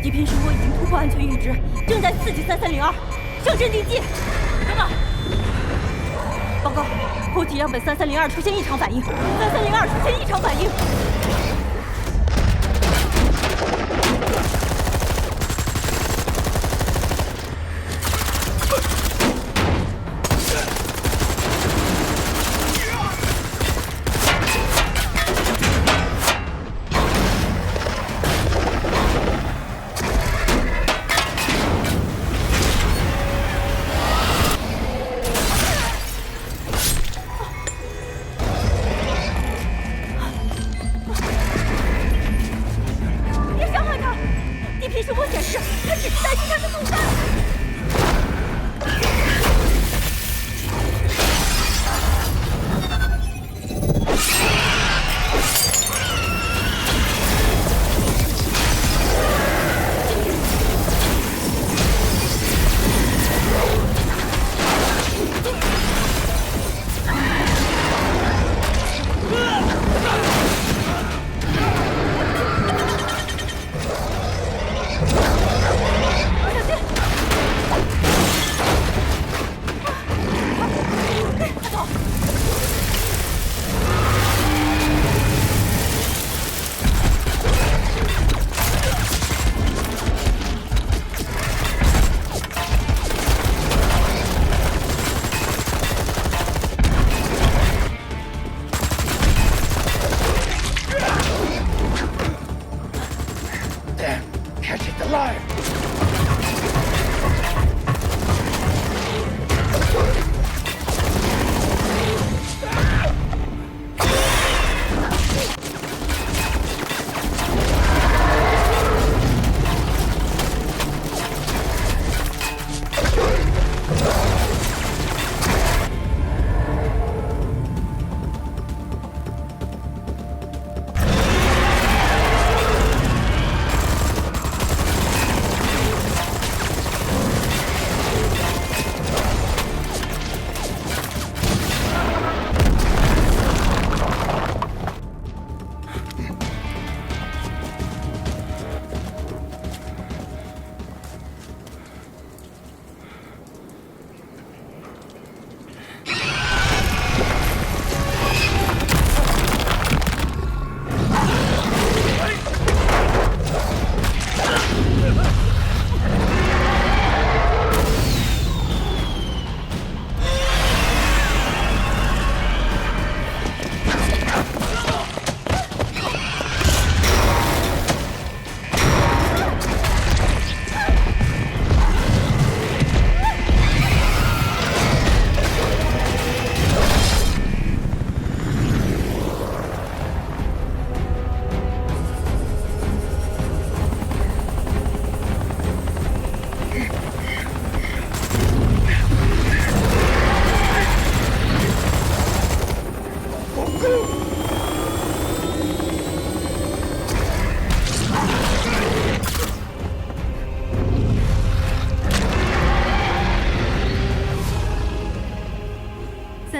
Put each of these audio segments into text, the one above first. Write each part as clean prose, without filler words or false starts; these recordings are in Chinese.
地平漩涡已经突破安全阈值，正在刺激3302，上阵定计。跟了。报告，后体样本3302出现异常反应，3302出现异常反应。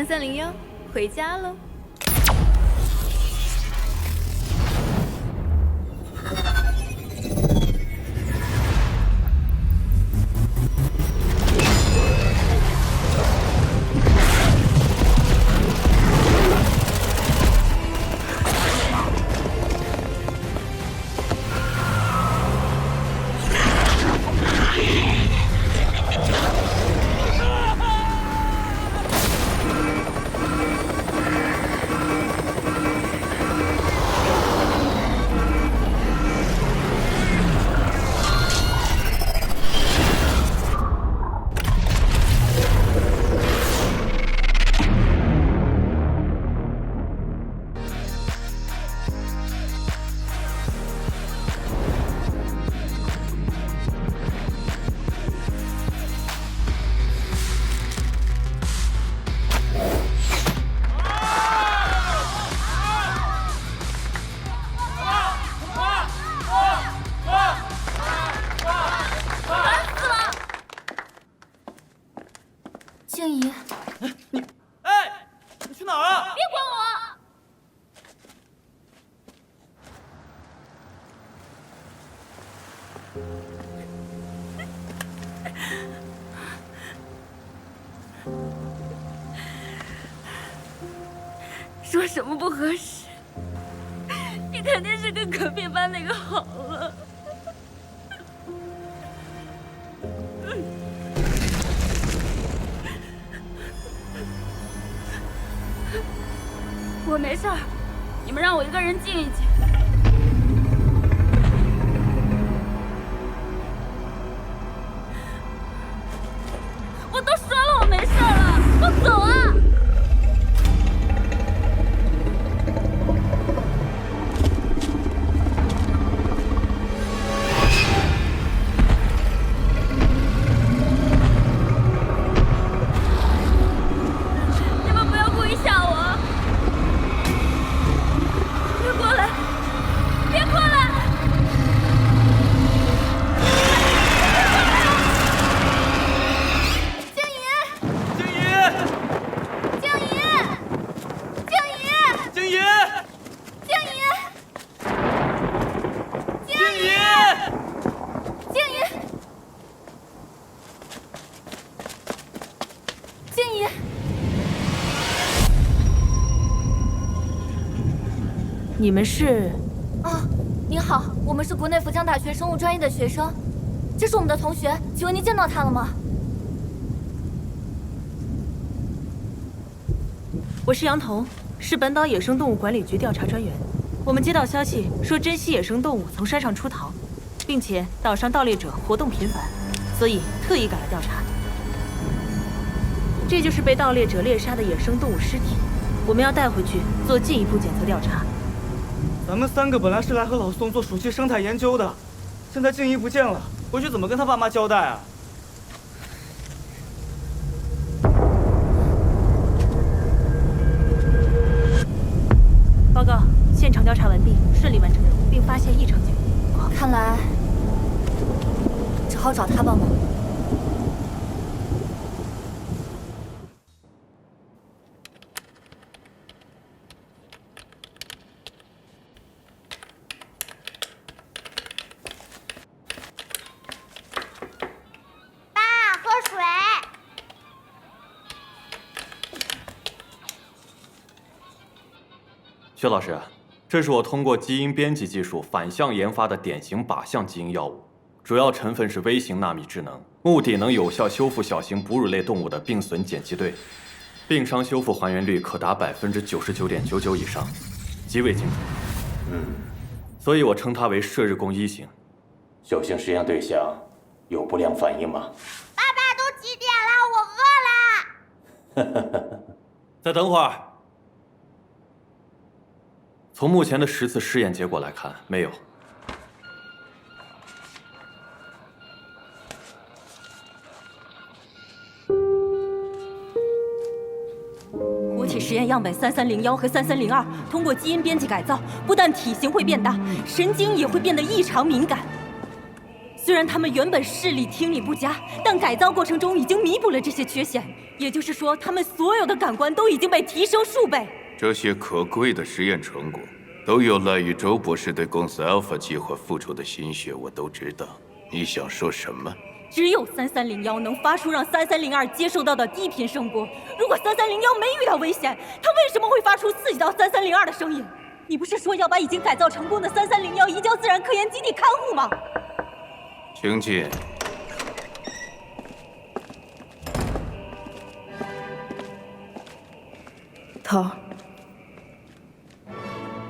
3301，回家喽。说什么不合适？你肯定是跟隔壁班那个好了。我没事儿，你们让我一个人静一静。我都说了我没事了，我走啊！你们不要故意吓我！别过来！别过来！静怡！静怡！静怡！静怡！静怡！静怡！静怡！静怡！静怡！你们是？啊，您好，我们是国内福江大学生物专业的学生，这是我们的同学，请问您见到他了吗？我是杨彤，是本岛野生动物管理局调查专员。我们接到消息说珍稀野生动物从山上出逃，并且岛上盗猎者活动频繁，所以特意赶来调查。这就是被盗猎者猎杀的野生动物尸体，我们要带回去做进一步检测调查。咱们3个本来是来和老宋做暑期生态研究的，现在静怡不见了，回去怎么跟他爸妈交代啊？报告，现场调查完毕，顺利完成任务，并发现异常情况。看来只好找他帮忙。爸，喝水。薛老师，这是我通过基因编辑技术反向研发的典型靶向基因药物，主要成分是微型纳米智能，目的能有效修复小型哺乳类动物的病损碱基对，病伤修复还原率可达99.99%以上，极为精准。所以我称它为射日弓1型。小型实验对象有不良反应吗？爸爸，都几点了？我饿了。再等会儿。从目前的10次试验结果来看，没有。活体实验样本3301和3302通过基因编辑改造，不但体型会变大，神经也会变得异常敏感。虽然它们原本视力、听力不佳，但改造过程中已经弥补了这些缺陷。也就是说，它们所有的感官都已经被提升数倍。这些可贵的实验成果，都有赖于周博士对公司 Alpha 计划付出的心血，我都知道。你想说什么？只有3301能发出让3302接受到的低频声波。如果3301没遇到危险，它为什么会发出刺激到3302的声音？你不是说要把已经改造成功的3301移交自然科研基地看护吗？请进。头，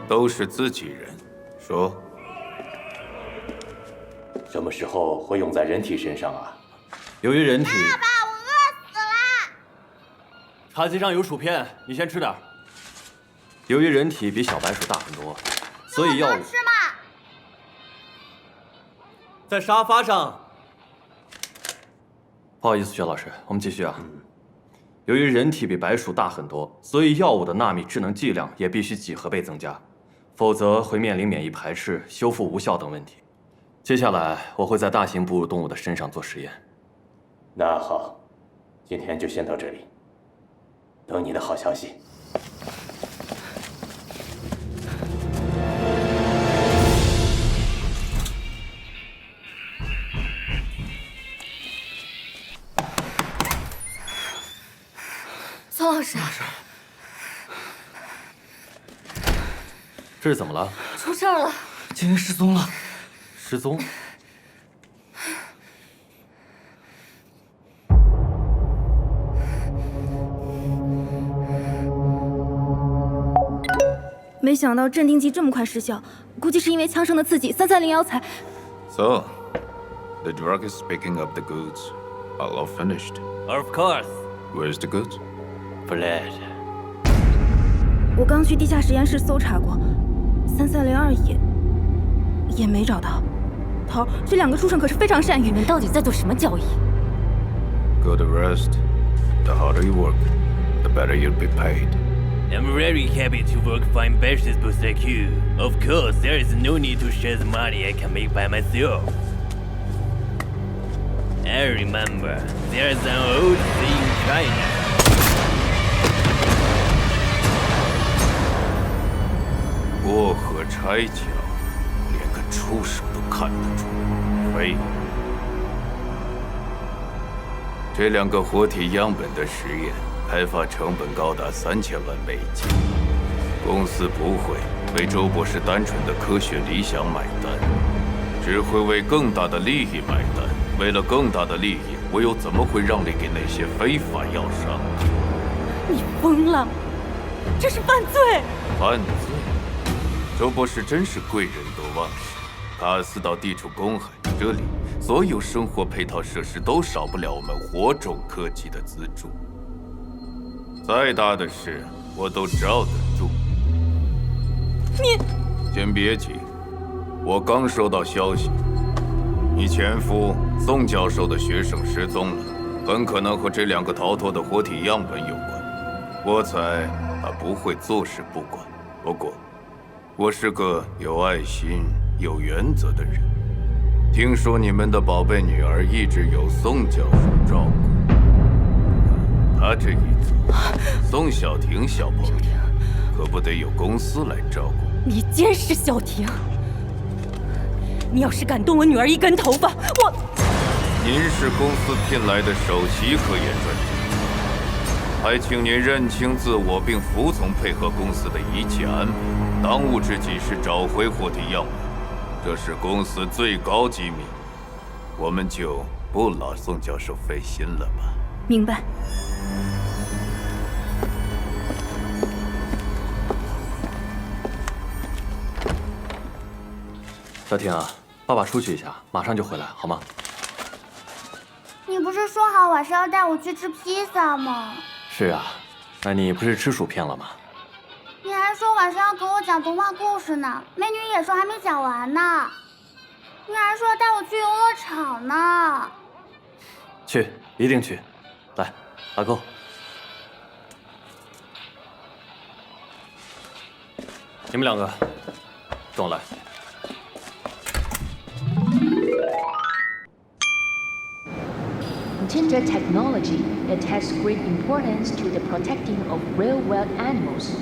都是自己人，说。什么时候会用在人体身上啊？由于人体……爸爸，我饿死了。茶几上有薯片，你先吃点。由于人体比小白鼠大很多，所以药物能吃吗？在沙发上。不好意思，薛老师，我们继续啊。由于人体比白鼠大很多，所以药物的纳米智能剂量也必须几何倍增加，否则会面临免疫排斥、修复无效等问题。接下来我会在大型哺乳动物的身上做实验。那好，今天就先到这里，等你的好消息。宋老师，这是怎么了？出事儿了！金英失踪了。失踪？没想到镇定剂这么快失效，估计是因为枪声的刺激，3301才。So, the drug is picking up the goods. All finished. Of course. Where's the goods? Blood. 我刚去地下实验室搜查过，3302也没找到。头儿，这2个书生可是非常善于。你们到底在做什么交易？ Go to rest. The harder you work, the better you'll be paid. I'm very happy to work fine business like you. Of course, there is no need to share the money I can make by myself. I remember, there's an old thing in China. 过河拆桥，连个畜生都看得出，废物。这2个活体样本的实验开发成本高达3000万美金，公司不会为周博士单纯的科学理想买单，只会为更大的利益买单。为了更大的利益，我又怎么会让利给那些非法药商？你疯了！这是犯罪！犯罪？周博士真是贵人多忘事。卡斯到地处公海，这里所有生活配套设施都少不了我们火种科技的资助。再大的事，我都罩得住。你先别急，我刚收到消息，你前夫宋教授的学生失踪了，很可能和这2个逃脱的活体样本有关。我猜他不会坐视不管。不过，我是个有爱心、有原则的人。听说你们的宝贝女儿一直由宋教授照顾，她这一走，宋小婷小朋友可不得有公司来照顾。你监视小婷，你要是敢动我女儿一根头发，我……您是公司聘来的首席科研专家，还请您认清自我，并服从配合公司的一切安排。当务之急是找回活体样本，这是公司最高机密。我们就不劳宋教授费心了吧？明白。小婷啊，爸爸出去一下，马上就回来，好吗？你不是说好晚上要带我去吃披萨吗？是啊，那你不是吃薯片了吗？你还说晚上要给我讲童话故事呢，美女野兽还没讲完呢。你还说要带我去游乐场呢。去，一定去。来，阿够。你们2个，跟我来。Tinder technology attaches great importance to the protecting of real wild animals.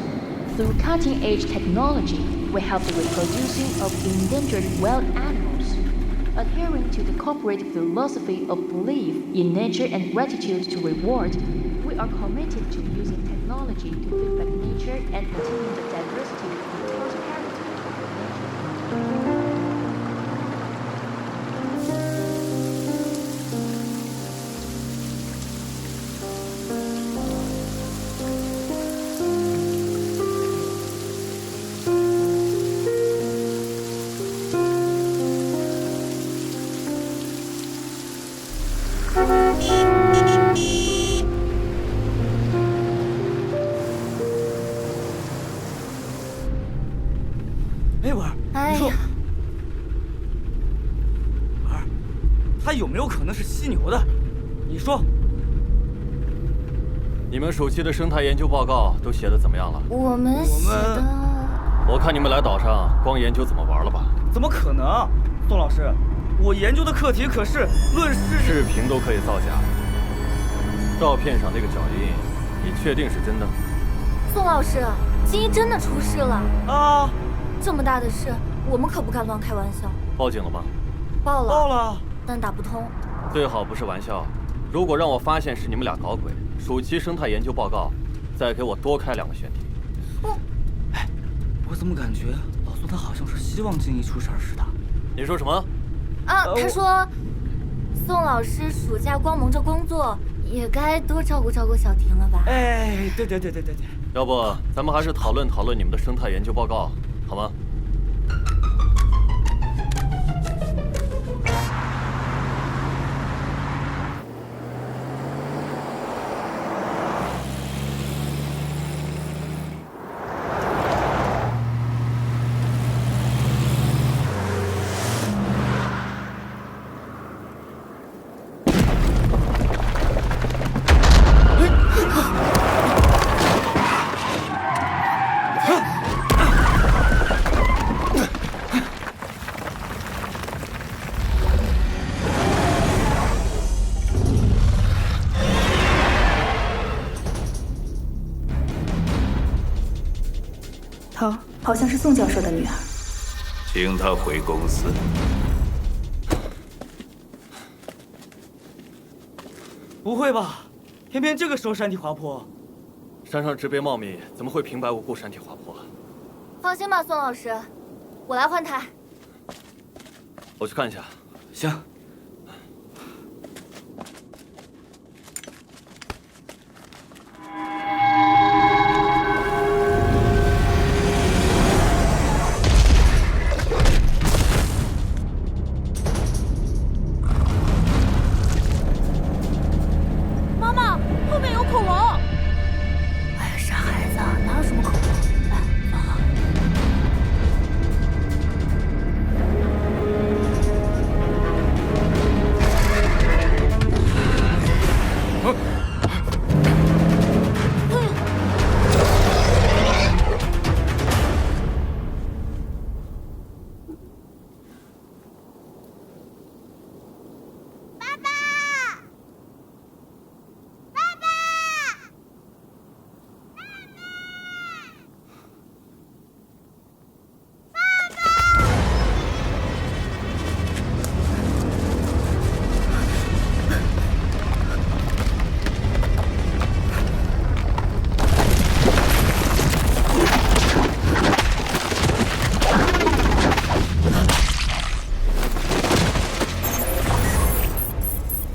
Through cutting-edge technology, we help the reproducing of endangered wild animals. Adhering to the corporate philosophy of belief in nature and gratitude to reward, we are committed to using technology to give back nature and maintaining the diversity and prosperity of nature. 哎，婉儿，你说，婉儿，他有没有可能是犀牛的？你说。你们暑期的生态研究报告都写的怎么样了？我们写的……我看你们来岛上光研究怎么玩了吧？怎么可能？宋老师，我研究的课题可是论视频都可以造假。照片上那个脚印，你确定是真的？宋老师，金一真的出事了啊！这么大的事，我们可不敢乱开玩笑。报警了吗？报了，报了，但打不通。最好不是玩笑。如果让我发现是你们俩搞鬼，暑期生态研究报告再给我多开2个选题。我怎么感觉老宋他好像是希望静怡出事儿似的？你说什么？他说，宋老师暑假光忙着工作，也该多照顾照顾小婷了吧？哎，对。要不咱们还是讨论讨论你们的生态研究报告，好吗？好像是宋教授的女儿。请她回公司。不会吧？偏偏这个时候山体滑坡？山上植被茂密，怎么会平白无故山体滑坡？放心吧，宋老师，我来换台。我去看一下。行。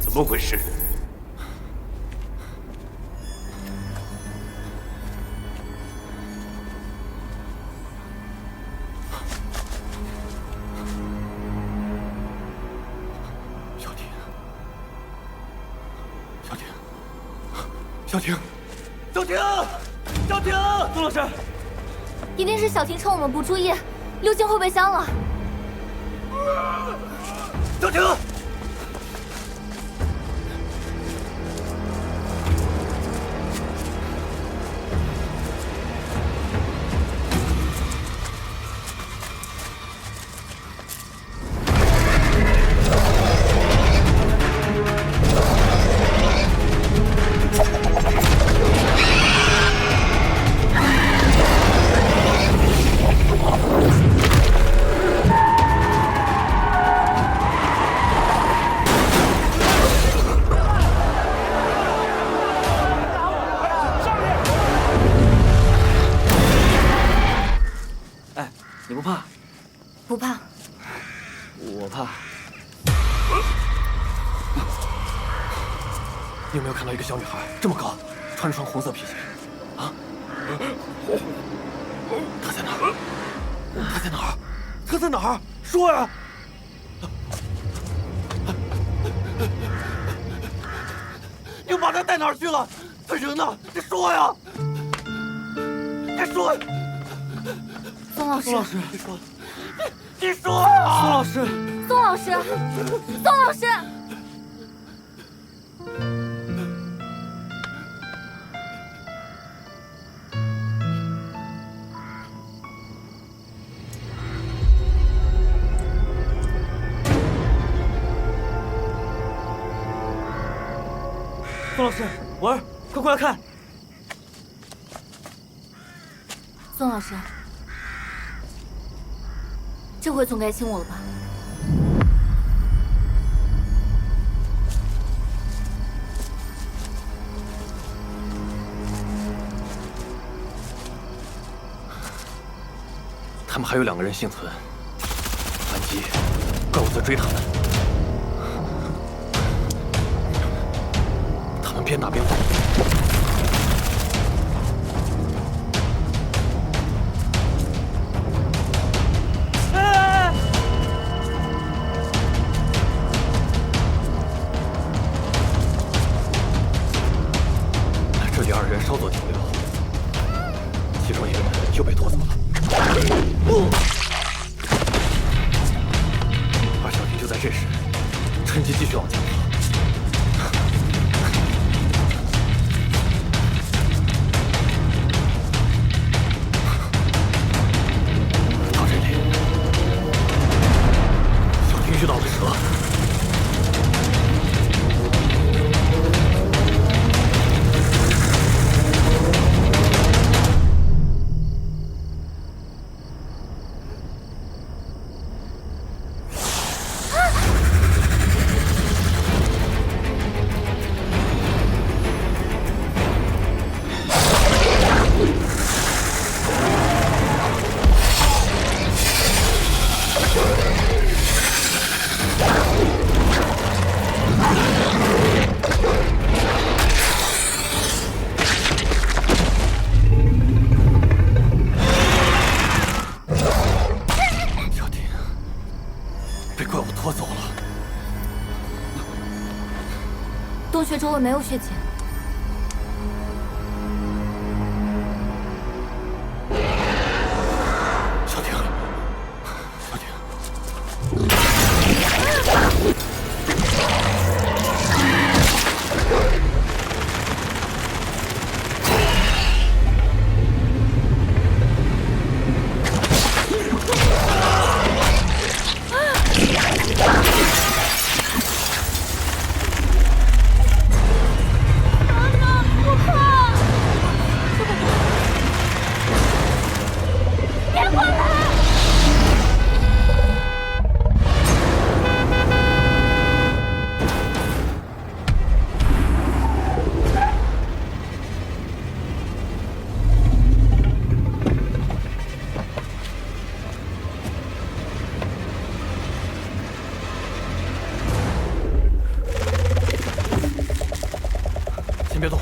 怎么回事？小婷，小婷，小婷，小婷，小婷！宋老师，一定是小婷趁我们不注意，溜进后备箱了。小婷！你不怕？不怕。我怕。你有没有看到一个小女孩这么高，穿着双红色皮鞋？啊？她在哪儿？她在哪儿？她在哪儿？说呀！你把她带哪儿去了？她人呢？你说呀！你说！宋老师，你说，你说呀！宋老师，宋老师，宋老师。宋老师，文儿，快过来看！宋老师，这回总该亲我了吧？们还有2个人幸存，反击，怪物在追他们。他们边打边跑。这里2人稍作停留，其中1个人又被拖走了。而小婷就在这时，趁机继续往前跑。到这里，小婷遇到了蛇。洞穴周围没有血迹。小婷，小婷，先别动。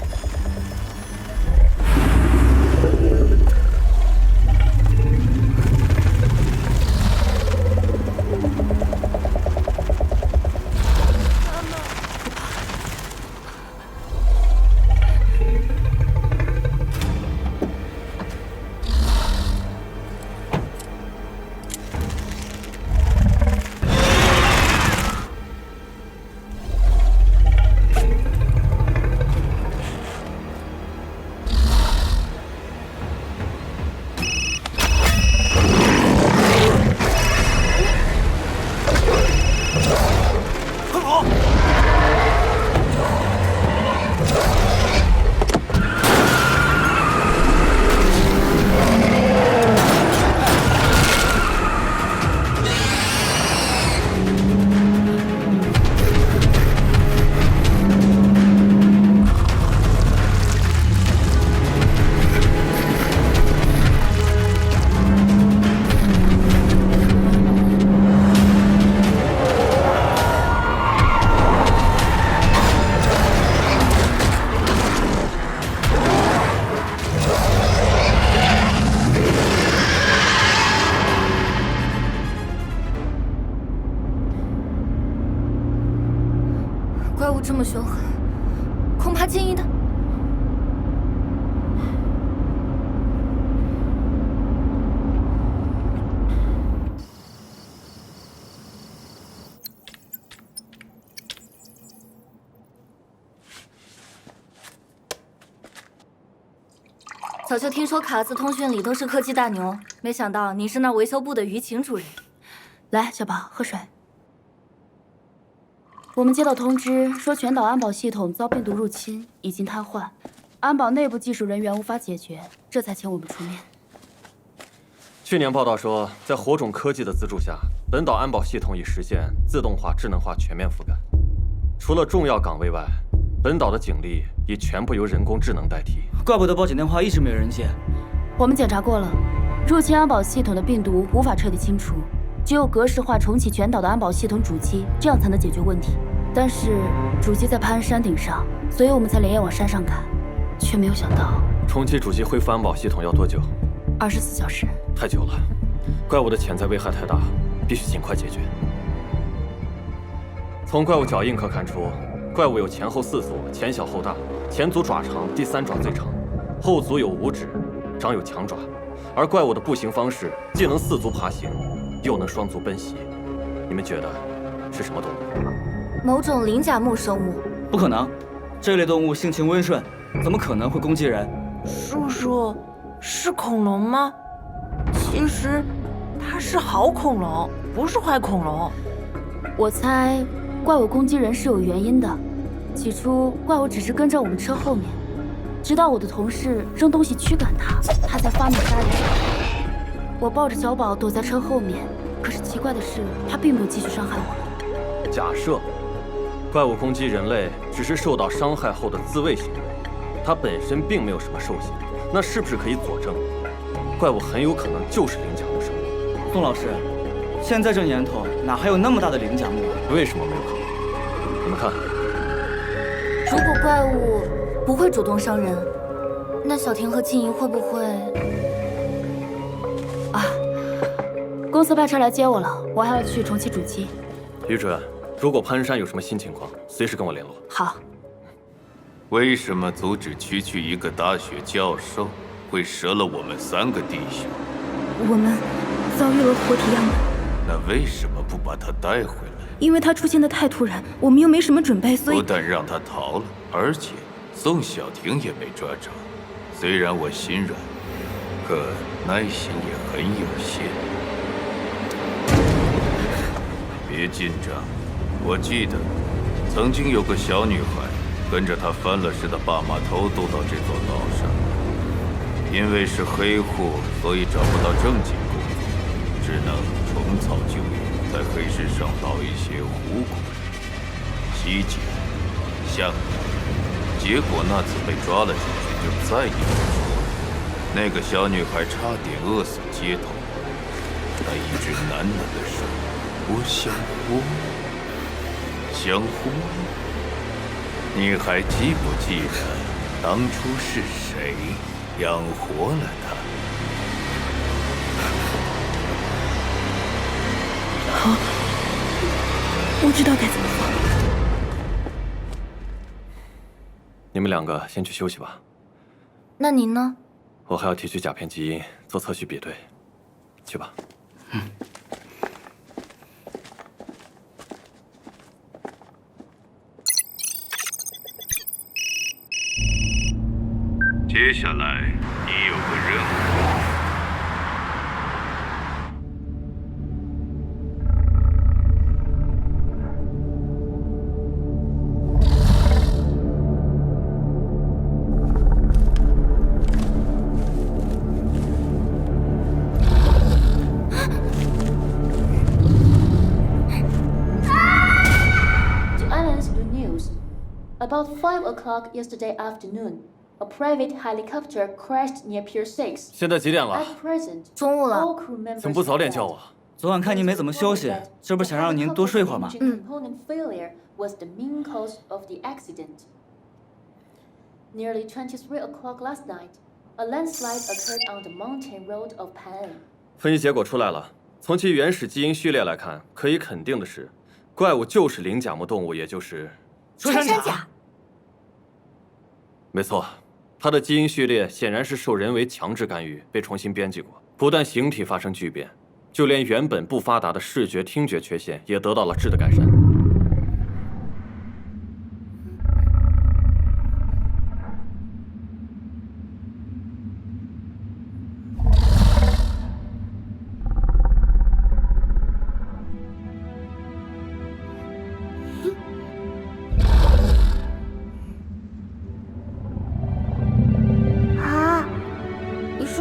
怪物这么凶狠，恐怕金一的。早就听说卡兹通讯里都是科技大牛，没想到你是那维修部的舆情主任。来，小宝，喝水。我们接到通知，说全岛安保系统遭病毒入侵，已经瘫痪，安保内部技术人员无法解决，这才请我们出面。去年报道说，在火种科技的资助下，本岛安保系统已实现自动化、智能化全面覆盖。除了重要岗位外，本岛的警力已全部由人工智能代替。怪不得报警电话一直没人接。我们检查过了，入侵安保系统的病毒无法彻底清除，只有格式化重启全岛的安保系统主机，这样才能解决问题。但是主机在潘山顶上，所以我们才连夜往山上赶，却没有想到重启主机恢复安保系统要多久？24小时。太久了，怪物的潜在危害太大，必须尽快解决。从怪物脚印可看出，怪物有前后4足，前小后大，前足爪长，第3爪最长，后足有5指，长有强爪。而怪物的步行方式既能4足爬行，又能双足奔袭。你们觉得是什么动物？某种鳞甲目生物。不可能，这类动物性情温顺，怎么可能会攻击人？叔叔，是恐龙吗？其实，它是好恐龙，不是坏恐龙。我猜，怪物攻击人是有原因的。起初，怪物只是跟在我们车后面，直到我的同事扔东西驱赶它，它才发怒杀人。我抱着小宝躲在车后面，可是奇怪的是，它并没有继续伤害我。假设怪物攻击人类只是受到伤害后的自卫行为，它本身并没有什么兽性，那是不是可以佐证怪物很有可能就是鳞甲目生物？宋老师，现在这年头哪还有那么大的鳞甲目？为什么没有可能？你们看，如果怪物不会主动伤人，那小婷和静怡会不会？啊，公司派车来接我了，我还要去重启主机。于主任，如果潘山有什么新情况，随时跟我联络。好。为什么阻止区区一个大学教授会折了我们3个弟兄？我们遭遇了活体样本。那为什么不把他带回来？因为他出现的太突然，我们又没什么准备，所以不但让他逃了，而且宋小婷也没抓着。虽然我心软，可耐心也很有限。别紧张，我记得曾经有个小女孩跟着她翻了似的爸妈偷渡到这座岛上，因为是黑户，所以找不到正经工作，只能重操旧业，在黑市上倒一些糊口、袭击、下毒。结果那次被抓了进去，就再也不出来。那个小女孩差点饿死街头，她一直喃喃地说：“我想活，想活。”你还记不记得当初是谁养活了她？好，我知道该怎么做。你们2个先去休息吧。那您呢？我还要提取甲片基因做测序比对，去吧。接下来你有个任务。About 5 o'clock yesterday afternoon, a private helicopter crashed near Pier 6. 现在几点了？ At present, 中午了。 all crew members 怎么不早点叫我？昨晚看您没怎么休息，这不想让您多睡会儿吗？Component failure was the main cause of the accident. Nearly 23 o'clock last night, a landslide occurred on the mountain road of Pan. 分析结果出来了，从其原始基因序列来看，可以肯定的是，怪物就是鳞甲目动物，也就是穿山甲。没错，它的基因序列显然是受人为强制干预，被重新编辑过。不但形体发生巨变，就连原本不发达的视觉、听觉缺陷也得到了质的改善。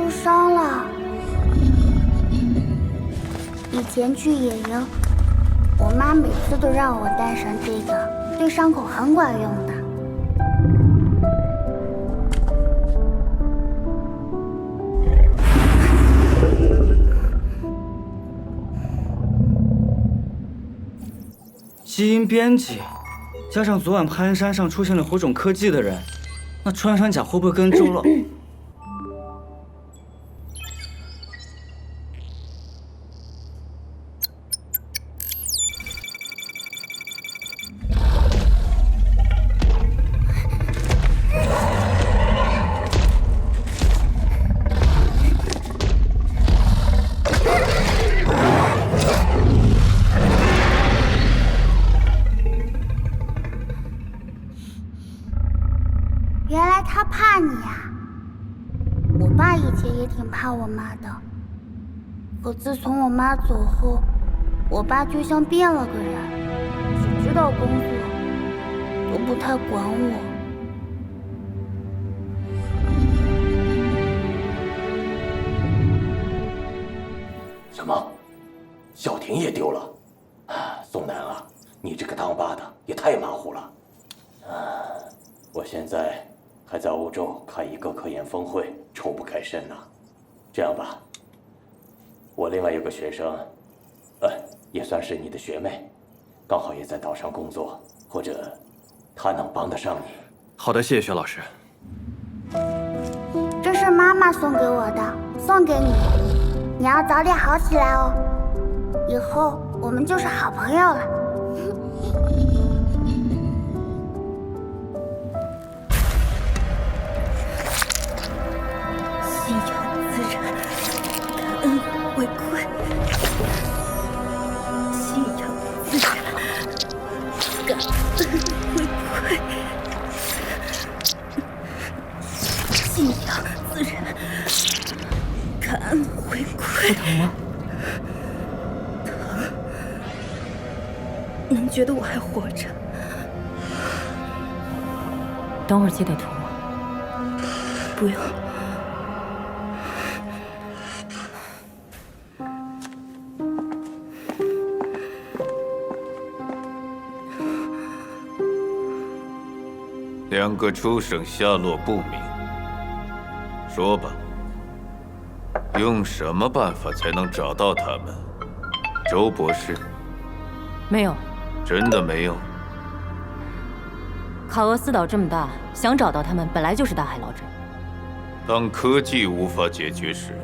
伤了。以前去野营，我妈每次都让我带上这个，对伤口很管用的。基因编辑，加上昨晚潘山上出现了火种科技的人，那穿山甲会不会跟周老？原来他怕你呀！我爸以前也挺怕我妈的，可自从我妈走后，我爸就像变了个人，只知道工作，都不太管我。什么？小婷也丢了？宋楠啊，你这个当爸的也太马虎了。我现在还在欧洲开一个科研峰会，抽不开身呢。这样吧，我另外有个学生，也算是你的学妹，刚好也在岛上工作，或者她能帮得上你。好的，谢谢薛老师。这是妈妈送给我的，送给你，你要早点好起来哦，以后我们就是好朋友了。信仰自然，感恩回馈。信仰自然，感恩回馈。信仰自然，感恩回馈。不疼吗？疼。能觉得我还活着。等会儿记得涂吗？不用。两个出生下落不明，说吧，用什么办法才能找到他们？周博士，没有。真的没有？卡俄斯岛这么大，想找到他们本来就是大海捞针。当科技无法解决时，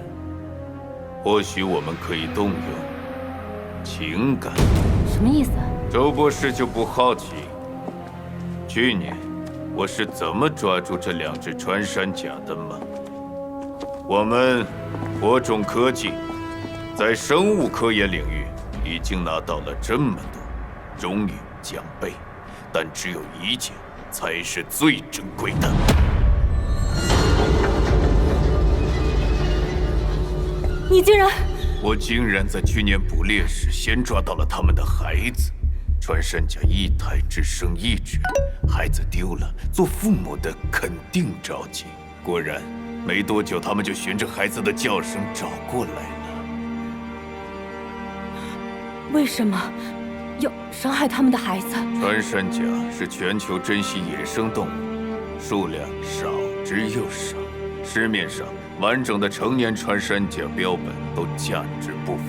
或许我们可以动用情感。什么意思？周博士就不好奇，去年我是怎么抓住这两只穿山甲的吗？我们火种科技在生物科研领域已经拿到了这么多荣誉奖杯，但只有一件才是最珍贵的。你竟然……我竟然在去年捕猎时先抓到了他们的孩子。穿山甲一胎只生一只，孩子丢了，做父母的肯定着急。果然，没多久他们就循着孩子的叫声找过来了。为什么要伤害他们的孩子？穿山甲是全球珍稀野生动物，数量少之又少，市面上完整的成年穿山甲标本都价值不菲，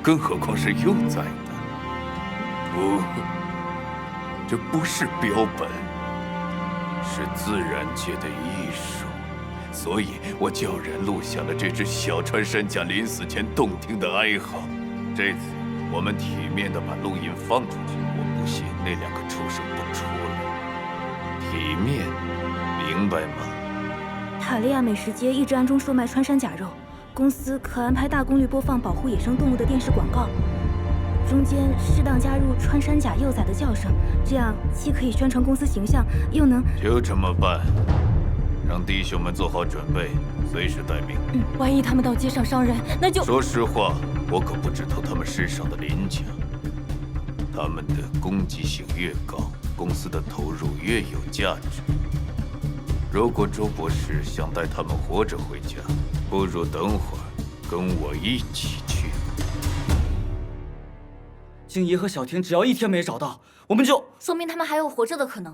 更何况是幼崽的。不，这不是标本，是自然界的艺术。所以我叫人录下了这只小穿山甲临死前动听的哀嚎。这次我们体面地把录音放出去，我不信那两个畜生不出来。体面，明白吗？塔利亚美食街一直暗中售卖穿山甲肉，公司可安排大功率播放保护野生动物的电视广告，中间适当加入穿山甲幼崽的叫声，这样既可以宣传公司形象，又能……就这么办，让弟兄们做好准备，随时待命。万一他们到街上伤人，那就……说实话，我可不只偷他们身上的鳞甲，他们的攻击性越高，公司的投入越有价值。如果周博士想带他们活着回家，不如等会儿跟我一起去。静怡和小婷只要一天没找到，我们就……说明他们还有活着的可能。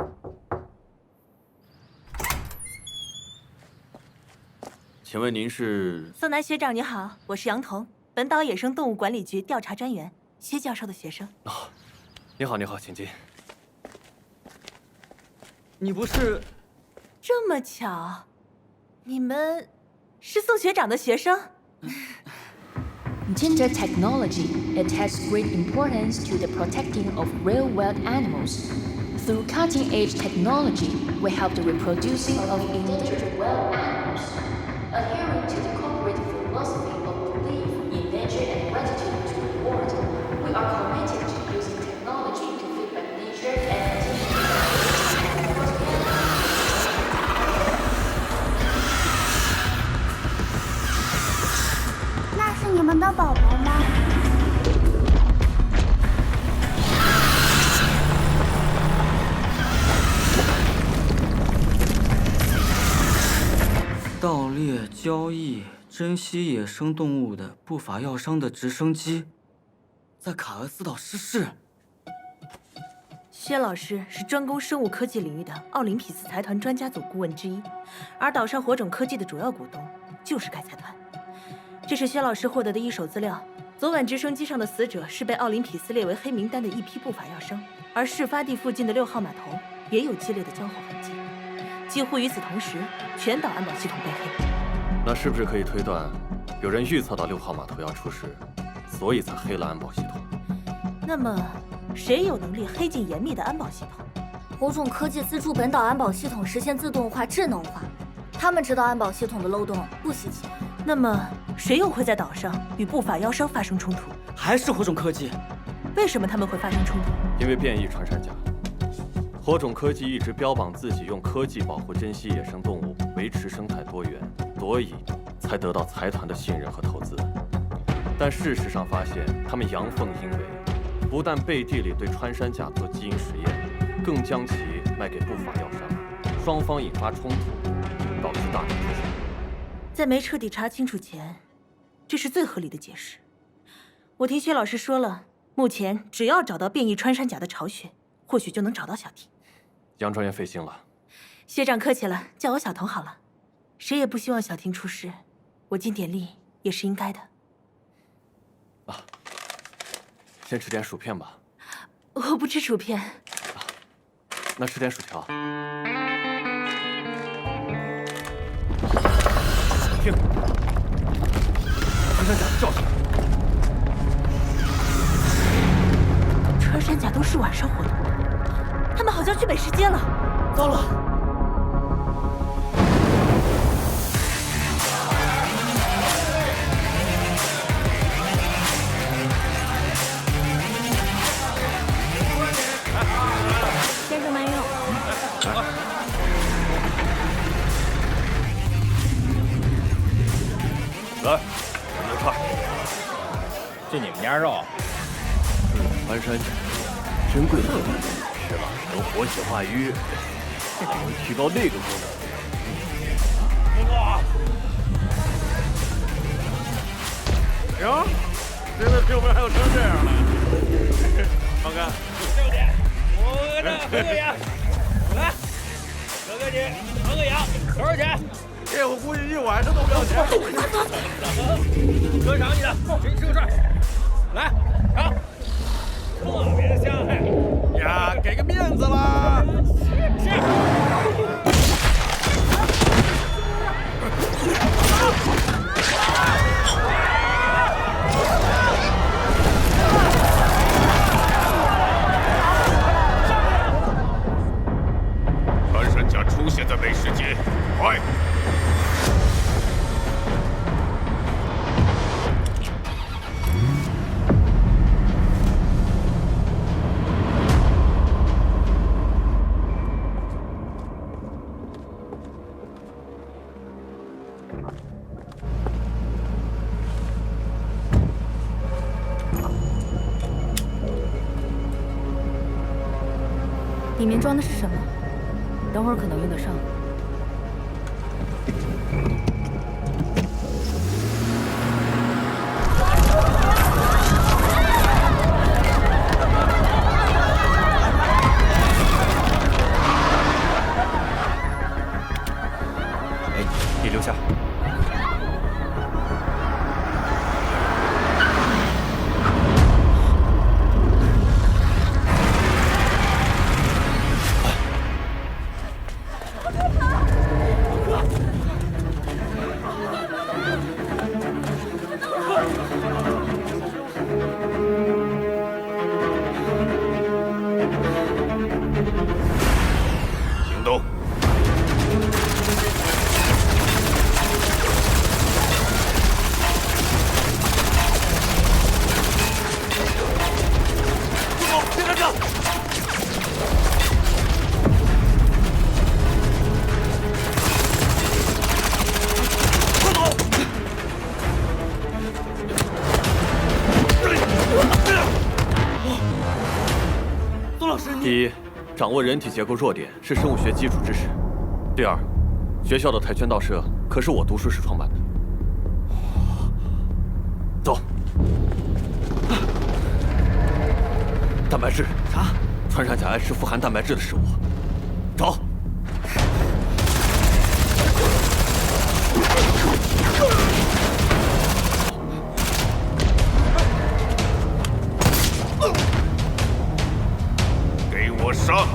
请问您是？宋楠学长你好，我是杨彤，本岛野生动物管理局调查专员，薛教授的学生。你好，你好，请进。你不是？这么巧，你们是宋学长的学生Ginger technology attaches great importance to the protecting of rare wild animals. Through cutting-edge technology, we help the reproducing of endangered wild animals. Adhering to the corporate philosophy of belief in nature and gratitude to reward, we are committed to using technology to feedback nature and continue. 那是你们的宝宝吗？盗猎、交易、珍稀野生动物的不法药商的直升机，在卡厄斯岛失事。薛老师是专攻生物科技领域的奥林匹斯财团专家组顾问之一，而岛上火种科技的主要股东就是该财团。这是薛老师获得的一手资料。昨晚直升机上的死者是被奥林匹斯列为黑名单的一批不法药商，而事发地附近的6号码头也有激烈的交火痕迹。几乎与此同时，全岛安保系统被黑。那是不是可以推断，有人预测到6号码头要出事，所以才黑了安保系统？那么，谁有能力黑进严密的安保系统？火种科技资助本岛安保系统实现自动化、智能化，他们知道安保系统的漏洞不稀奇。那么，谁又会在岛上与不法妖商发生冲突？还是火种科技？为什么他们会发生冲突？因为变异穿山甲。火种科技一直标榜自己用科技保护珍稀野生动物，维持生态多元，所以才得到财团的信任和投资。但事实上发现，他们阳奉阴违，不但背地里对穿山甲做基因实验，更将其卖给不法药商，双方引发冲突，导致大量出血。在没彻底查清楚前，这是最合理的解释。我听薛老师说了，目前只要找到变异穿山甲的巢穴，或许就能找到小婷。杨专员费心了。学长客气了，叫我小彤好了。谁也不希望小婷出事，我尽点力也是应该的。啊，先吃点薯片吧。我不吃薯片。那吃点薯条。听，穿山甲的叫声。穿山甲都是晚上活动的，他们好像去北石街了。糟了！先生慢用。来，牛串。就你们家肉？穿山甲，珍贵的动物，吃了能活血化瘀，还能提高那个功能。行，现在并不是还有成这样的。放开，对不起，我这合个影，来，哥哥你合个影，多少钱？这我估计一晚上都不要钱。哥赏你的，给你吃个串，来，尝。特别香哎！呀，给个面子啦！穿山甲出现在美食街，快！里面装的是什么？等会儿可能用得上。哎，你留下。掌握人体结构弱点是生物学基础知识。第二，学校的跆拳道社可是我读书时创办的。走。蛋白质啥？穿山甲爱吃富含蛋白质的食物。找。给我上！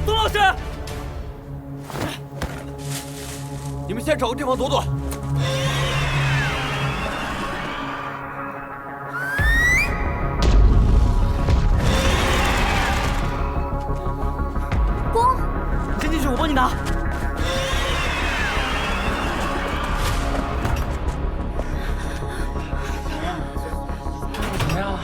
董老师，你们先找个地方躲躲。你先进去，我帮你拿。怎么样？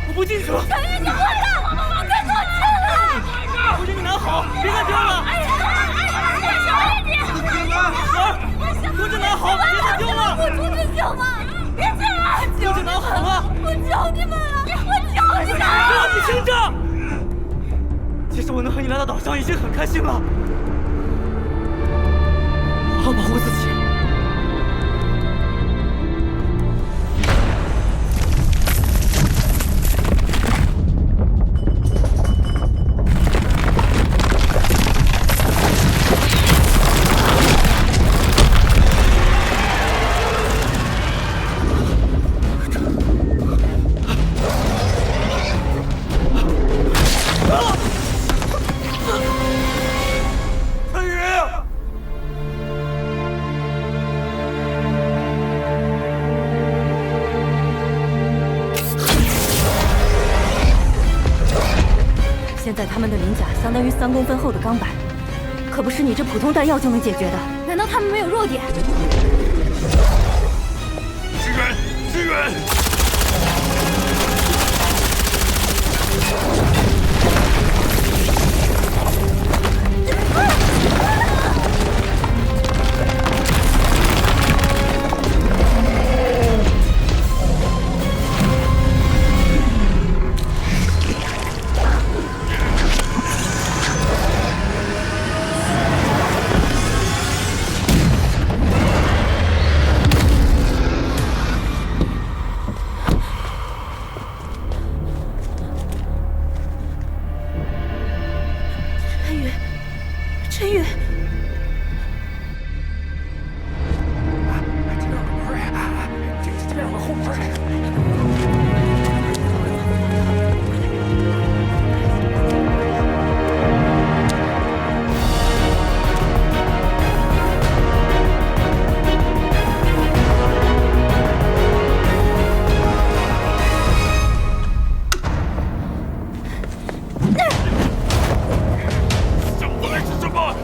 我不进去了。陈宇，你混蛋！别给我进来！我给你拿好，别再丢了。我给你拿好，别再丢了。我出去行吗？别进来！给你拿好了。我求你们了，我求你们！给我你听着。其实我能和你来到岛上已经很开心了。好好保护自己。现在他们的鳞甲相当于3公分厚的钢板，可不是你这普通弹药就能解决的。难道他们没有弱点？支援！支援！陈宇，这边有个后门。想回来是什么？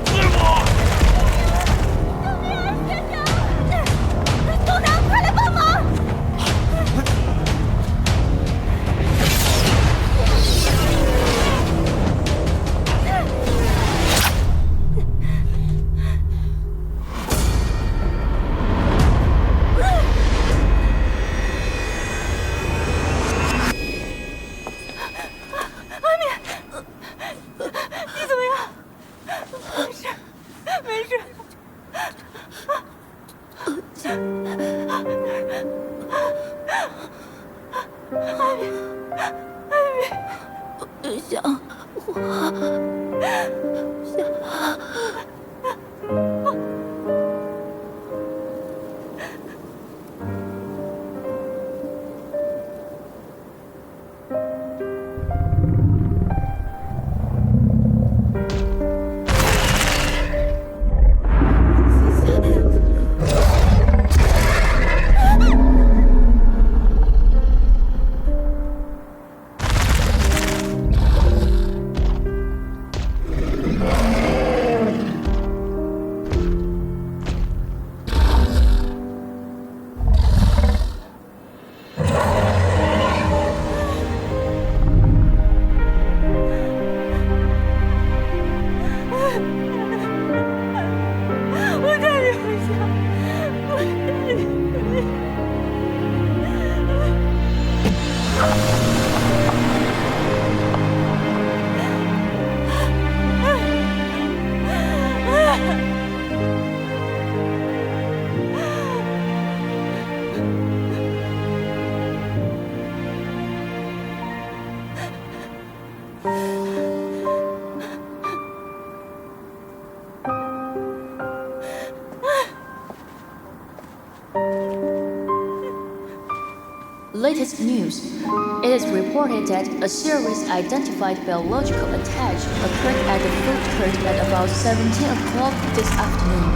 Latest news. It is reported that a serious identified biological attack occurred at the food court at about 17 o'clock this afternoon.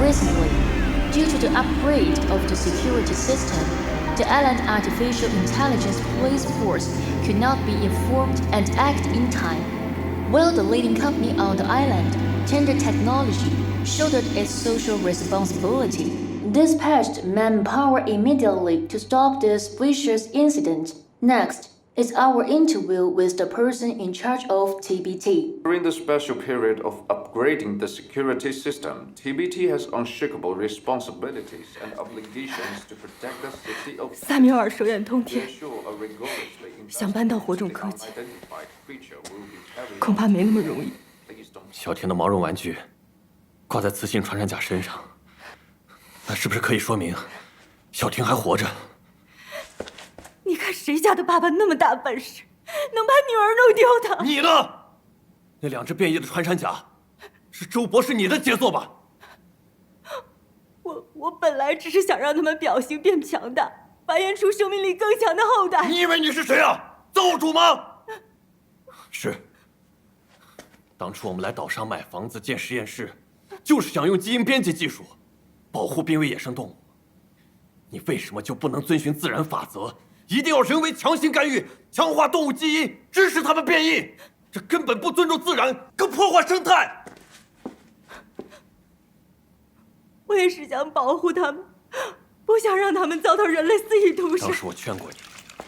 Recently, due to the upgrade of the security system, the island artificial intelligence police force could not be informed and act in time, while the leading company on the island, Tender Technology, shouldered its social responsibility. Dispatched manpower immediately to stop this vicious incident. Next is our interview with the person in charge of TBT. During the special period of upgrading the security system, TBT has unshakable responsibilities and obligations to protect the safety of 萨米尔手眼通天， ensure a rigorously 想搬到火种科技， unidentified creature will be carried 恐怕没那么容易。 小婷的毛绒玩具挂在雌性穿山甲身上，那是不是可以说明小婷还活着？你看谁家的爸爸那么大本事，能把女儿弄丢的？你呢？那2只变异的穿山甲，是周博士你的杰作吧？我本来只是想让他们表型变强大，繁衍出生命力更强的后代。你以为你是谁啊？造物主吗？是。当初我们来岛上买房子、建实验室，就是想用基因编辑技术保护濒危野生动物。你为什么就不能遵循自然法则，一定要人为强行干预，强化动物基因，支持它们变异？这根本不尊重自然，更破坏生态。我也是想保护他们，不想让他们遭到人类肆意屠杀。当时我劝过你，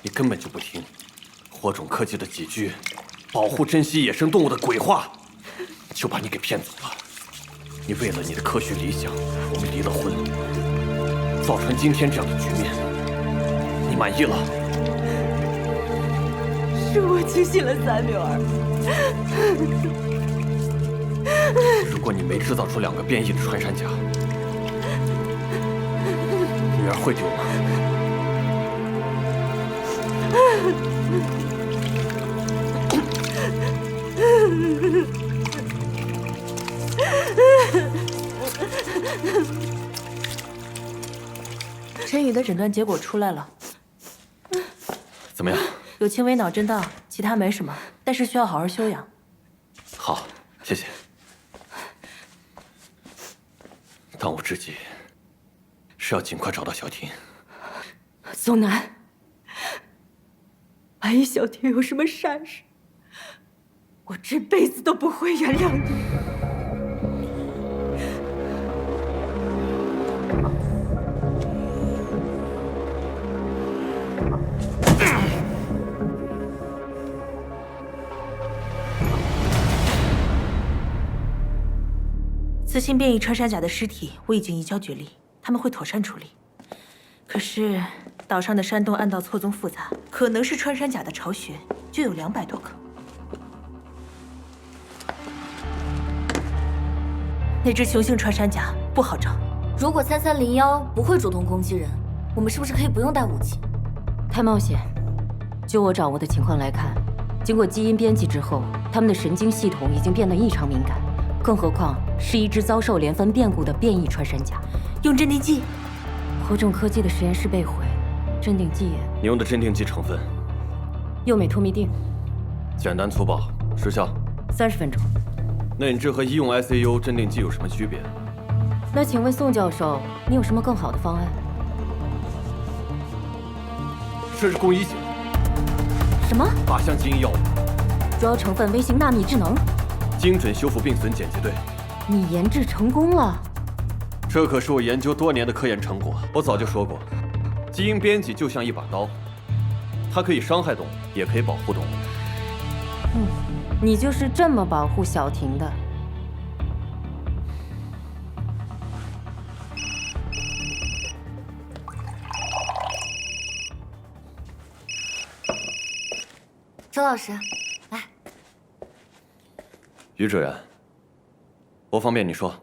你根本就不听。火种科技的几句保护珍稀野生动物的鬼话，就把你给骗走了。你为了你的科学理想，我们离了婚，造成今天这样的局面，你满意了？是我轻信了萨缪尔。如果你没制造出2个变异的穿山甲，女儿会丢吗？陈宇的诊断结果出来了，怎么样？有轻微脑震荡，其他没什么，但是需要好好休养。好，谢谢。当务之急是要尽快找到小婷。宋楠，万一小婷有什么闪失，我这辈子都不会原谅你。雌性变异穿山甲的尸体我已经移交局里，他们会妥善处理。可是岛上的山洞暗道错综复杂，可能是穿山甲的巢穴，就有200多个。那只雄性穿山甲不好找。如果3301不会主动攻击人，我们是不是可以不用带武器？太冒险。就我掌握的情况来看，经过基因编辑之后，他们的神经系统已经变得异常敏感，更何况是一只遭受连番变故的变异穿山甲。用镇定剂？火种科技的实验室被毁，镇定剂也……你用的镇定剂成分？右美托密定。简单粗暴，时效30分钟。那你这和医用 ICU 镇定剂有什么区别？那请问宋教授，你有什么更好的方案？这是共一型。什么？靶向基因药物，主要成分微型纳米智能，精准修复病损碱基对。你研制成功了？这可是我研究多年的科研成果。我早就说过，基因编辑就像一把刀，它可以伤害动物，也可以保护动物。你就是这么保护小婷的？周老师，来。于主任，不方便你说。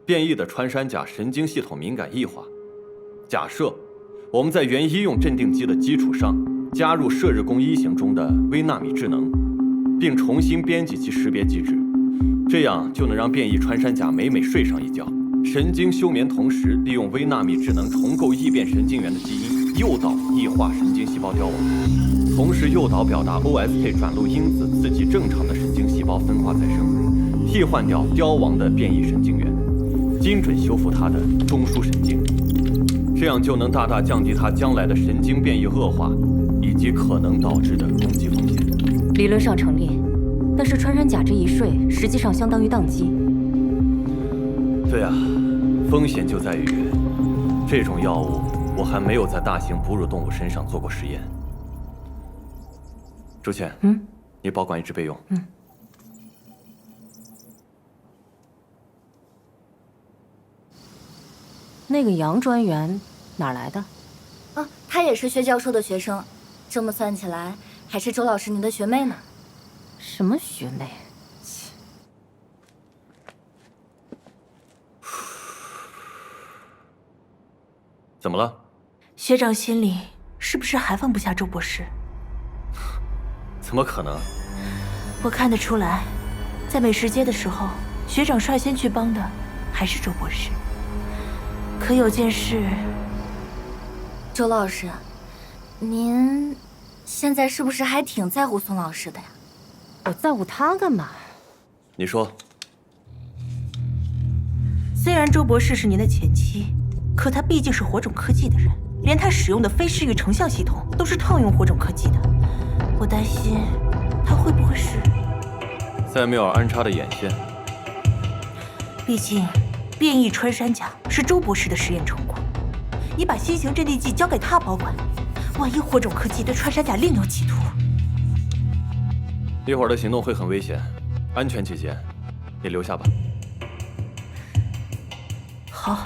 变异的穿山甲神经系统敏感异化。假设我们在原医用镇定剂的基础上，加入射日弓一型中的微纳米智能，并重新编辑其识别机制，这样就能让变异穿山甲美美睡上一觉，神经休眠，同时利用微纳米智能重构异变神经元的基因，诱导异化神经细胞凋亡，同时诱导表达 OSK 转录因子刺激正常的神经细胞分化再生，替换掉凋亡的变异神经元，精准修复它的中枢神经，这样就能大大降低它将来的神经变异恶化以及可能导致的攻击风险。理论上成立，但是穿山甲这一睡，实际上相当于宕机。对啊，风险就在于这种药物我还没有在大型哺乳动物身上做过实验。朱倩，你保管一直备用。那个杨专员哪来的？啊，她也是薛教授的学生，这么算起来，还是周老师您的学妹呢。什么学妹？怎么了？学长心里是不是还放不下周博士？怎么可能？我看得出来，在美食街的时候，学长率先去帮的还是周博士。可有件事，周老师，您现在是不是还挺在乎宋老师的呀？我在乎他干嘛？你说。虽然周博士是您的前妻，可他毕竟是火种科技的人，连他使用的非视域成像系统都是套用火种科技的。我担心他会不会是塞缪尔安插的眼线。毕竟变异穿山甲是周博士的实验成果，你把新型镇定剂交给他保管，万一火种科技对穿山甲另有企图，一会儿的行动会很危险，安全起见，你留下吧。好。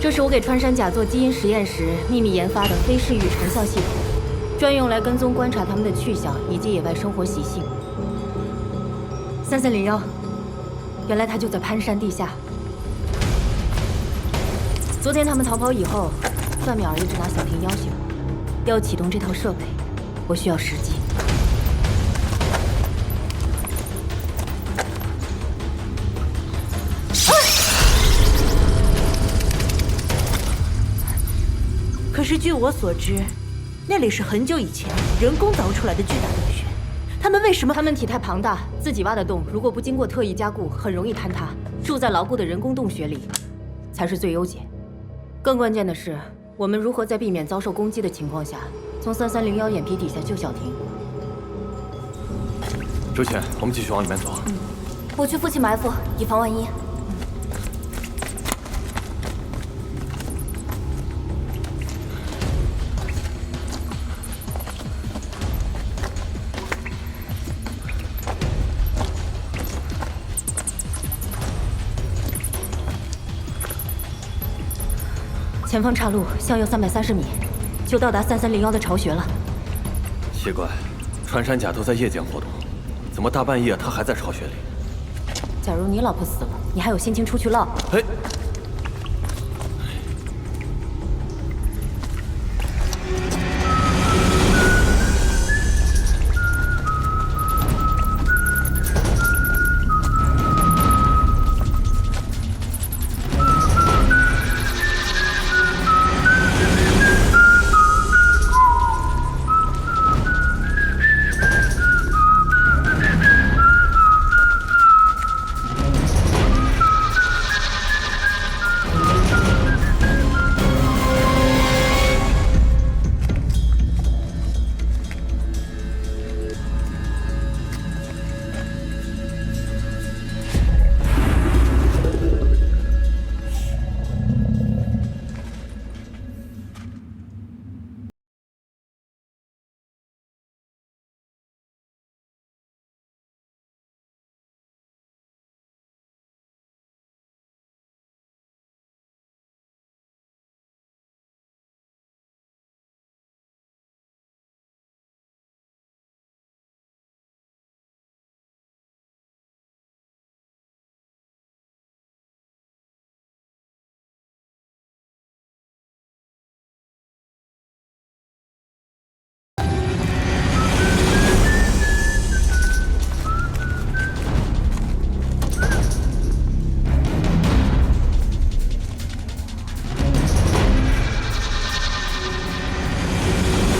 这是我给穿山甲做基因实验时秘密研发的非视域成像系统，专用来跟踪观察它们的去向以及野外生活习性。3301，原来它就在潘山地下。昨天他们逃跑以后，范淼一直拿小婷要挟我，要启动这套设备，我需要时机。可是据我所知，那里是很久以前人工凿出来的巨大洞穴，他们为什么？他们体态庞大，自己挖的洞，如果不经过特意加固，很容易坍塌。住在牢固的人工洞穴里，才是最优解。更关键的是，我们如何在避免遭受攻击的情况下，从3301眼皮底下救小婷？周倩，我们继续往里面走。我去负气埋伏，以防万一。前方岔路，向右330米，就到达3301的巢穴了。奇怪，穿山甲都在夜间活动，怎么大半夜他还在巢穴里？假如你老婆死了，你还有心情出去唠？嘿，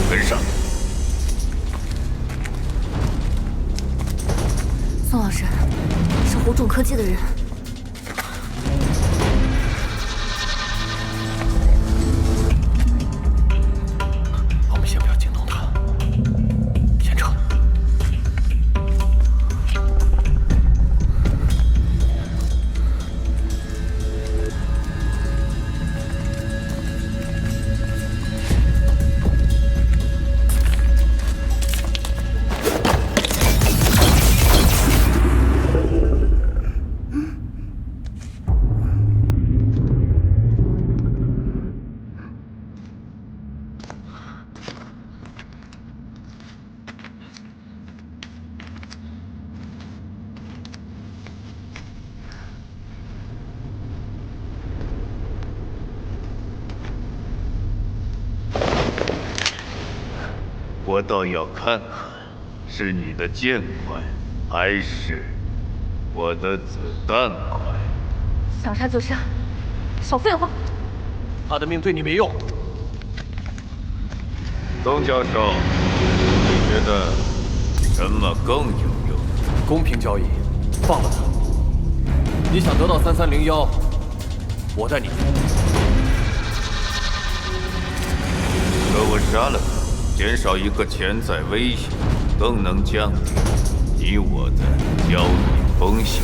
跟上。宋老师，是火种科技的人。我们先不要惊动他，先撤。我倒要看看，是你的剑快，还是我的子弹快。想杀就杀，少废话。他的命对你没用。宗教授，你觉得什么更有用？公平交易，放了他。你想得到3301，我带你。可我杀了他，减少一个潜在威胁，更能降低你我的交易风险。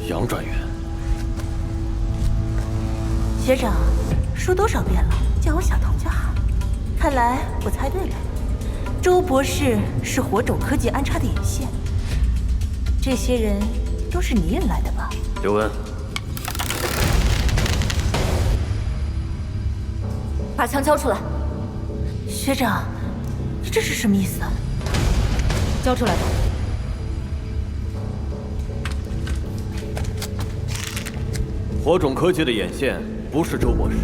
杨专员，学长，说多少遍了，叫我小童就好。看来我猜对了，周博士是火种科技安插的眼线。这些人都是你引来的吧？刘文，把枪交出来。学长，你这是什么意思啊？交出来吧。火种科技的眼线不是周博士，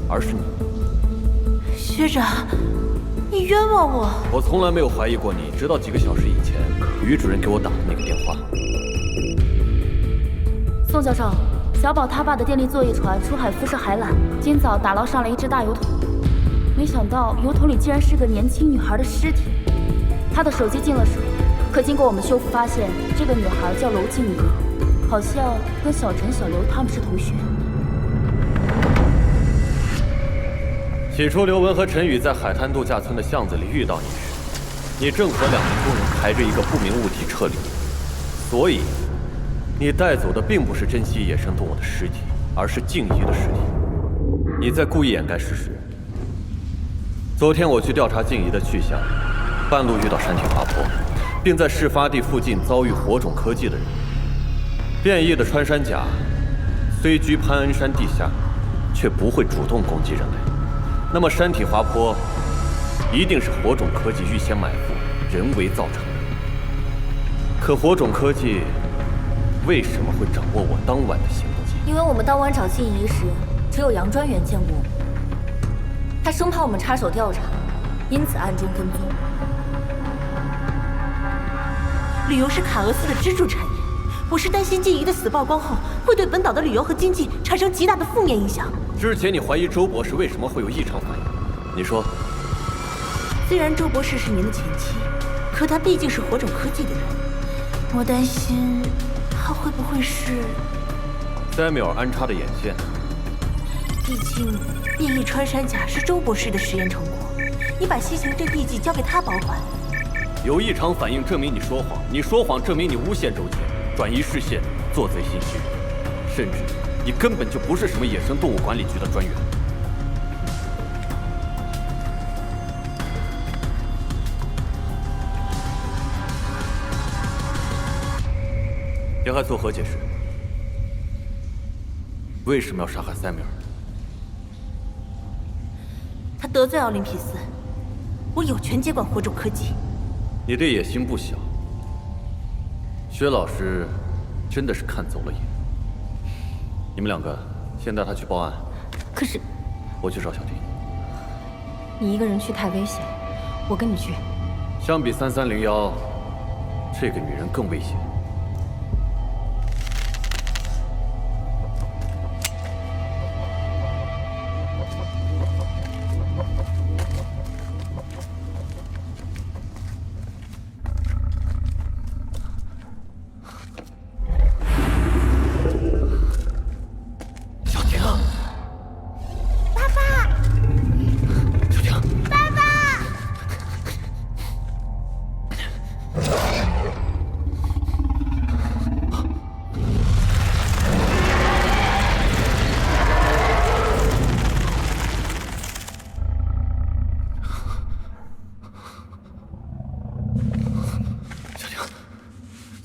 而是你。学长，你冤枉我！我从来没有怀疑过你，直到几个小时以前，于主任给我打的那个电话。宋教授，小宝他爸的电力作业船出海辐射海缆，今早打捞上了一只大油桶，没想到油桶里竟然是个年轻女孩的尸体。她的手机进了水，可经过我们修复发现，这个女孩叫娄静怡，好像跟小陈、小刘他们是同学。起初，刘文和陈宇在海滩度假村的巷子里遇到你时，你正和2名工人抬着一个不明物体撤离，所以你带走的并不是珍稀野生动物的尸体，而是静怡的尸体。你在故意掩盖事实。昨天我去调查静怡的去向，半路遇到山体滑坡，并在事发地附近遭遇火种科技的人。变异的穿山甲虽居潘恩山地下，却不会主动攻击人类。那么山体滑坡一定是火种科技预先埋伏，人为造成的。可火种科技为什么会掌握我当晚的行动记录？因为我们当晚找静怡时，只有杨专员见过我，他生怕我们插手调查，因此暗中跟踪。旅游是卡俄斯的支柱产业，我是担心静怡的死曝光后，会对本岛的旅游和经济产生极大的负面影响。之前你怀疑周博士为什么会有异常反应？你说，虽然周博士是您的前妻，可他毕竟是火种科技的人，我担心他会不会是Samuel安插的眼线。毕竟变异穿山甲是周博士的实验成果，你把西行镇地基交给他保管。有异常反应证明你说谎，你说谎证明你诬陷周杰，转移视线，做贼心虚，甚至你根本就不是什么野生动物管理局的专员。杨汉作何解释？为什么要杀害Samuel？他得罪奥林匹斯，我有权接管火种科技。你的野心不小，薛老师真的是看走了眼。你们2个先带他去报案。可是，我去找小婷。你一个人去太危险，我跟你去。相比3301，这个女人更危险。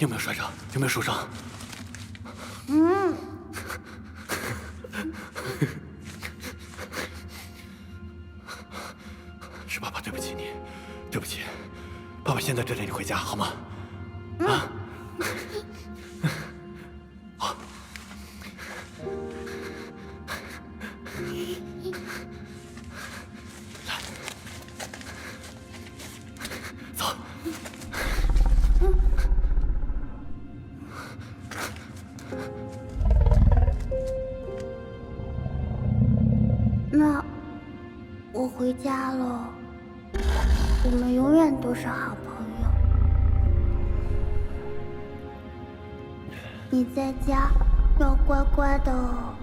你有没有摔着？有没有受伤？是爸爸对不起你，对不起。爸爸现在就带你回家，好吗？啊？好。来，走。那我回家了，我们永远都是好朋友。你在家要乖乖的哦。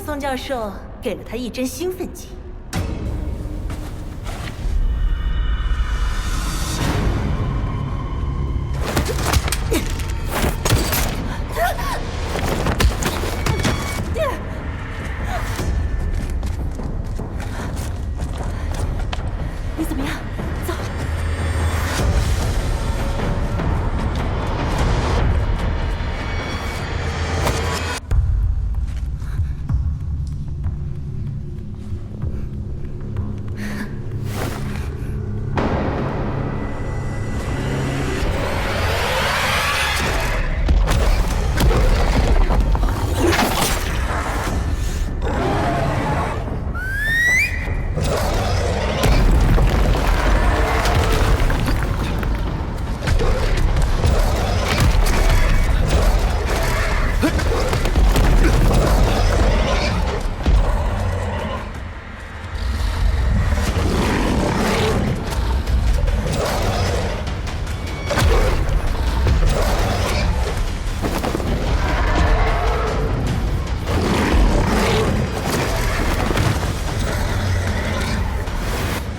宋教授给了他一针兴奋剂，你怎么样？走。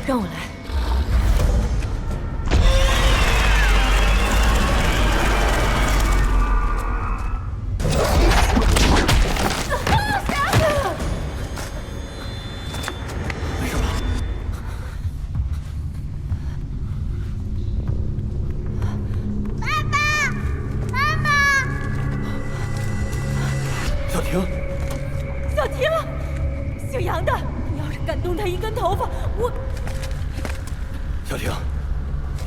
让我来。没事吧？爸爸，妈妈，小婷，小婷，姓杨的，你要是敢动他一根头发，我……小婷，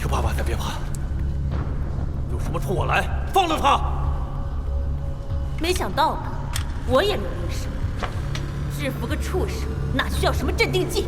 有爸爸在，别怕。有什么冲我来，放了他！没想到吧，我也留意识，制服个畜生哪需要什么镇定剂？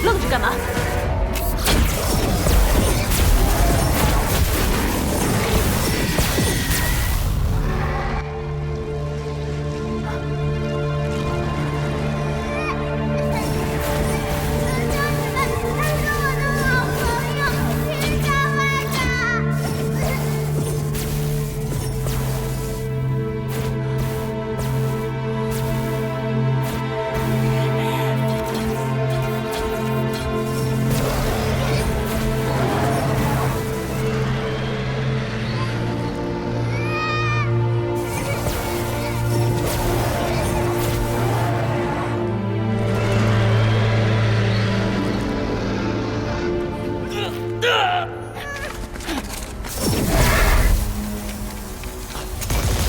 愣着干嘛？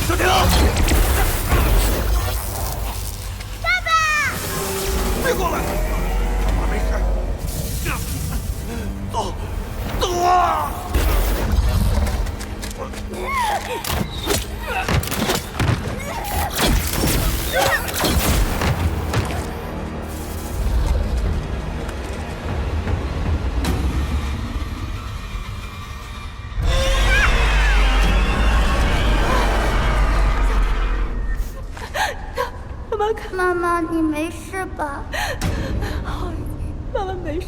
小婷，爸爸，别过来，爸爸没事。走，走啊！妈妈，你没事吧？好，妈妈没事。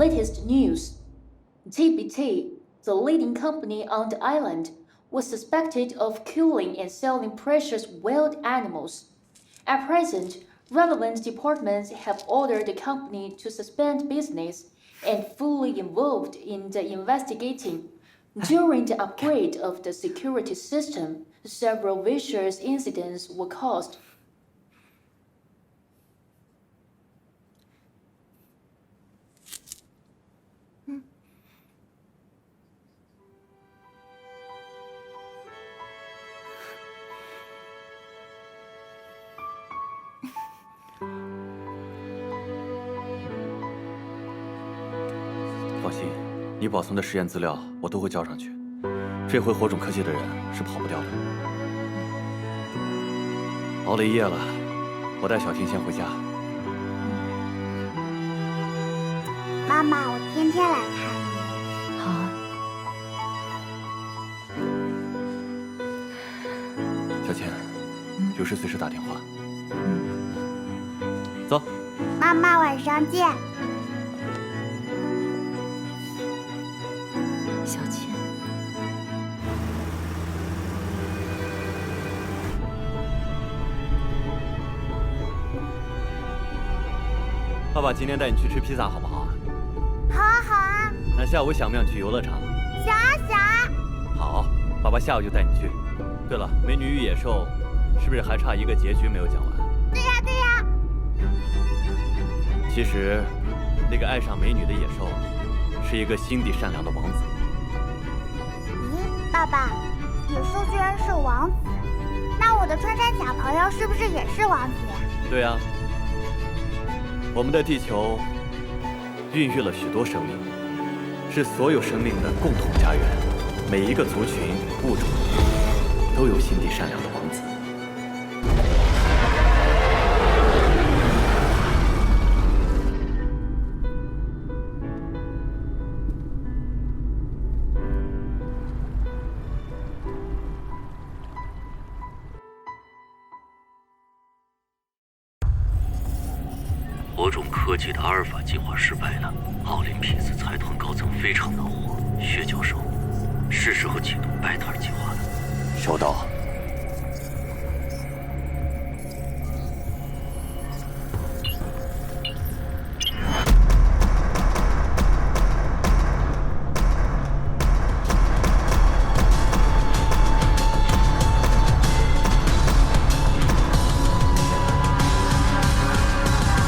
Latest news. TBT, the leading company on the island, was suspected of killing and selling precious wild animals. At present, relevant departments have ordered the company to suspend business and fully involved in the investigating. During the upgrade of the security system, several vicious incidents were caused. 放心，你保存的实验资料我都会交上去。这回火种科技的人是跑不掉的。熬了一夜了，我带小婷先回家。妈妈，我天天来看你。好啊。小倩，有事随时打电话。走。妈妈，晚上见。 小倩，爸爸今天带你去吃披萨好不好啊？好啊，好啊。那下午想不想去游乐场？想啊，想啊。好，爸爸下午就带你去。对了，美女与野兽是不是还差一个结局没有讲完？对呀，对呀。其实，那个爱上美女的野兽，是一个心地善良的王子。 爸爸，野兽居然是王子，那我的穿山甲朋友是不是也是王子呀？对啊，我们的地球孕育了许多生命，是所有生命的共同家园。每一个族群物种都有心地善良的王子。火种科技的阿尔法计划失败了，奥林匹斯财团高层非常恼火。薛教授，是时候启动白塔计划了。收到。